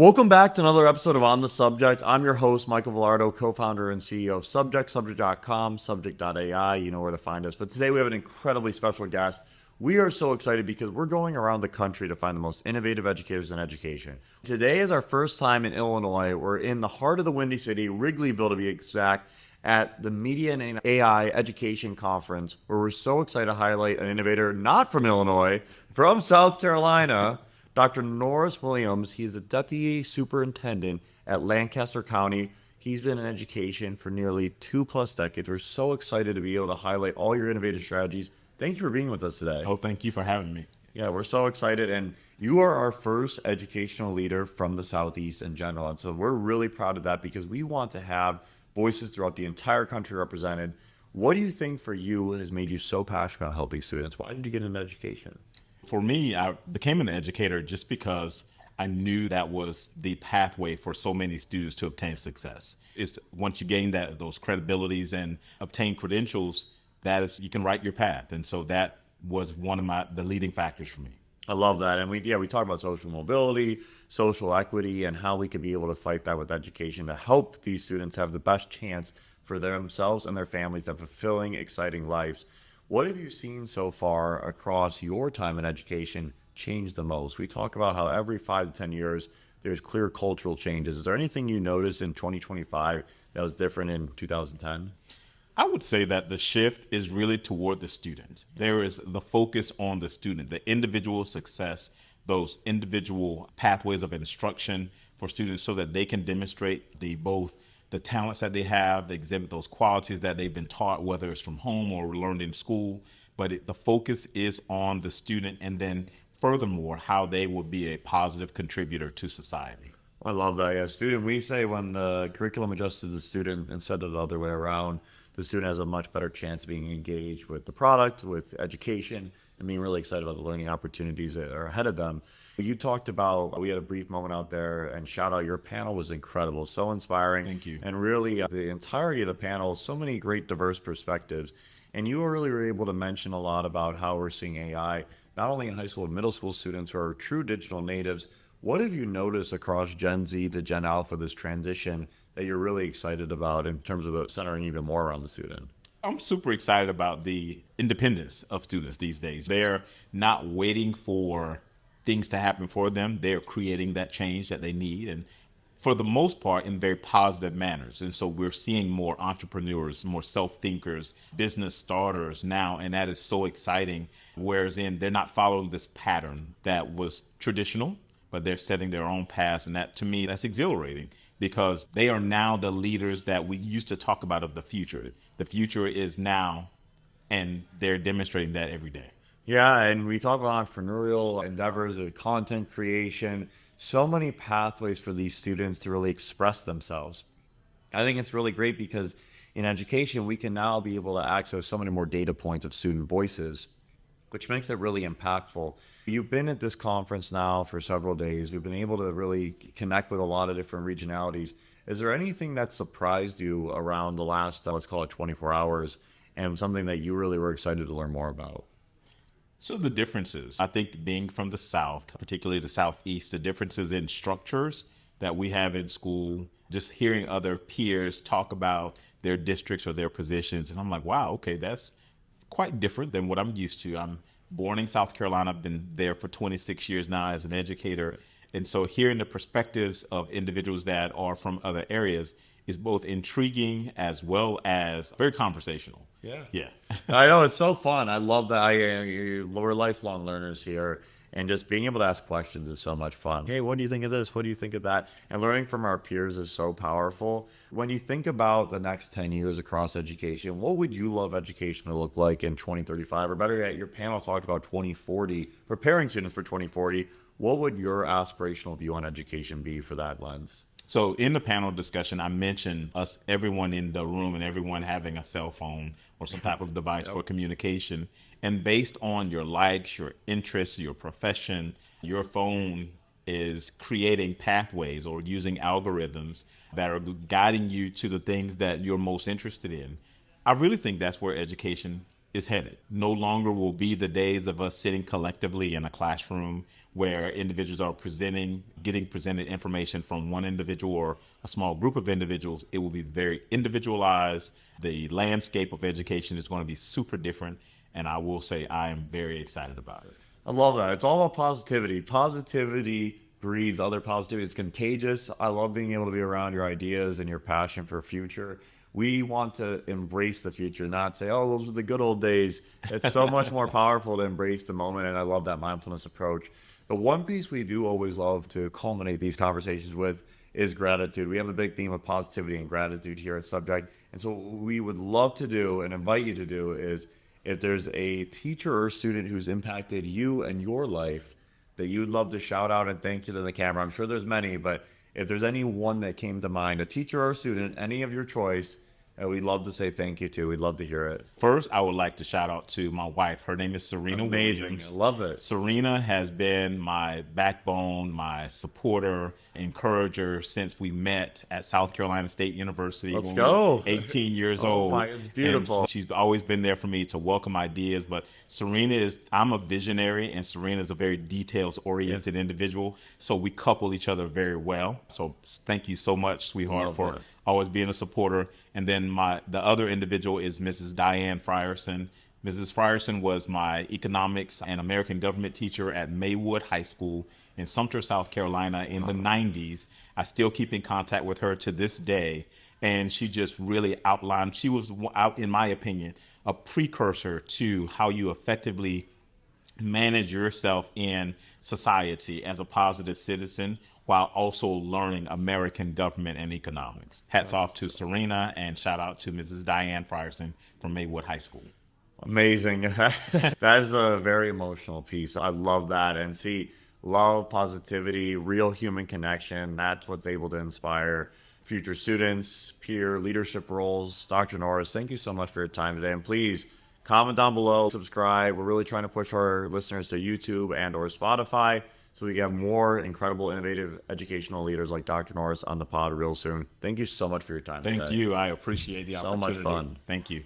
Welcome back to another episode of On the Subject. I'm your host, Michael Vilardo, co-founder and CEO of Subject, subject.com, subject.ai. You know where to find us. But today we have an incredibly special guest. We are so excited because we're going around the country to find the most innovative educators in education. Today is our first time in Illinois. We're in the heart of the Windy City, Wrigleyville to be exact, at the Media and AI Education Conference, where we're so excited to highlight an innovator not from Illinois, from South Carolina, Dr. Norris Williams. He's the Deputy Superintendent at Lancaster County. He's been in education for nearly 2+ decades. We're so excited to be able to highlight all your innovative strategies. Thank you for being with us today. Oh, thank you for having me. Yeah, we're so excited. And you are our first educational leader from the Southeast in general. And so we're really proud of that because we want to have voices throughout the entire country represented. What do you think for you has made you so passionate about helping students? Why did you get into education? For me, I became an educator just because I knew that was the pathway for so many students to obtain success. It's once you gain those credibilities and obtain credentials, you can write your path. And so that was one of the leading factors for me. I love that. And we talk about social mobility, social equity, and how we could be able to fight that with education to help these students have the best chance for themselves and their families to have fulfilling, exciting lives. What have you seen so far across your time in education change the most? We talk about how every 5 to 10 years, there's clear cultural changes. Is there anything you noticed in 2025 that was different in 2010? I would say that the shift is really toward the student. There is the focus on the student, the individual success, those individual pathways of instruction for students so that they can demonstrate both the talents that they have, exhibit those qualities that they've been taught, whether it's from home or learned in school. But the focus is on the student, and then furthermore, how they will be a positive contributor to society. I love that. Yeah, student, we say when the curriculum adjusts to the student instead of the other way around, the student has a much better chance of being engaged with the product, with education, and being really excited about the learning opportunities that are ahead of them. You talked about, we had a brief moment out there, and shout out, your panel was incredible, so inspiring. Thank you. And really, the entirety of the panel, so many great diverse perspectives. And you really were able to mention a lot about how we're seeing AI, not only in high school and middle school students who are true digital natives. What have you noticed across Gen Z to Gen Alpha, this transition that you're really excited about in terms of centering even more around the student? I'm super excited about the independence of students these days. They're not waiting for things to happen for them. They're creating that change that they need, and for the most part in very positive manners. And so we're seeing more entrepreneurs, more self-thinkers, business starters now, and that is so exciting. Whereas they're not following this pattern that was traditional, but they're setting their own paths. And that, to me, that's exhilarating because they are now the leaders that we used to talk about of the future. The future is now, and they're demonstrating that every day. Yeah, and we talk about entrepreneurial endeavors, content creation, so many pathways for these students to really express themselves. I think it's really great because in education, we can now be able to access so many more data points of student voices, which makes it really impactful. You've been at this conference now for several days. We've been able to really connect with a lot of different regionalities. Is there anything that surprised you around the last, let's call it 24 hours, and something that you really were excited to learn more about? So the differences, I think being from the South, particularly the Southeast, the differences in structures that we have in school, just hearing other peers talk about their districts or their positions. And I'm like, wow, okay, that's quite different than what I'm used to. I'm born in South Carolina. I've been there for 26 years now as an educator. And so hearing the perspectives of individuals that are from other areas is both intriguing as well as very conversational. Yeah. I know, it's so fun. I love that. We're lifelong learners here, and just being able to ask questions is so much fun. Hey, what do you think of this? What do you think of that? And learning from our peers is so powerful. When you think about the next 10 years across education, what would you love education to look like in 2035? Or better yet, your panel talked about 2040, preparing students for 2040. What would your aspirational view on education be for that lens? So in the panel discussion, I mentioned everyone in the room and everyone having a cell phone or some type of device for communication. And based on your likes, your interests, your profession, your phone is creating pathways or using algorithms that are guiding you to the things that you're most interested in. I really think that's where education is headed. No longer will be the days of us sitting collectively in a classroom where individuals are getting presented information from one individual or a small group of individuals. It will be very individualized. The landscape of education is going to be super different. And I will say I am very excited about it. I love that. It's all about positivity. Positivity breeds other positivity. It's contagious. I love being able to be around your ideas and your passion for future. We want to embrace the future, not say, oh, those were the good old days. It's so much more powerful to embrace the moment. And I love that mindfulness approach. The one piece we do always love to culminate these conversations with is gratitude. We have a big theme of positivity and gratitude here at Subject. And so what we would love to do and invite you to do is, if there's a teacher or student who's impacted you and your life that you'd love to shout out and thank you to the camera, I'm sure there's many, but if there's any one that came to mind, a teacher or a student, any of your choice, we'd love to say thank you to. We'd love to hear it. First, I would like to shout out to my wife. Her name is Serena Amazing. Williams. I love it. Serena has been my backbone, my supporter, encourager since we met at South Carolina State University. Let's when go. We were 18 years old. It's beautiful. And she's always been there for me to welcome ideas. But I'm a visionary, and Serena is a very details-oriented individual. So we couple each other very well. So thank you so much, sweetheart, for always being a supporter. And then the other individual is Mrs. Diane Frierson. Mrs. Frierson was my economics and American government teacher at Maywood High School in Sumter, South Carolina in the 90s. I still keep in contact with her to this day. And she just really outlined, she was, in my opinion, a precursor to how you effectively manage yourself in society as a positive citizen while also learning American government and economics. Hats off to Serena, and shout out to Mrs. Diane Frierson from Maywood High School. Amazing. That is a very emotional piece. I love that. And see, love, positivity, real human connection, that's what's able to inspire future students, peer leadership roles. Dr. Norris, thank you so much for your time today. And please comment down below, subscribe. We're really trying to push our listeners to YouTube and or Spotify so we can have more incredible, innovative educational leaders like Dr. Norris on the pod real soon. Thank you so much for your time today. Thank you. I appreciate the opportunity. So much fun. Thank you.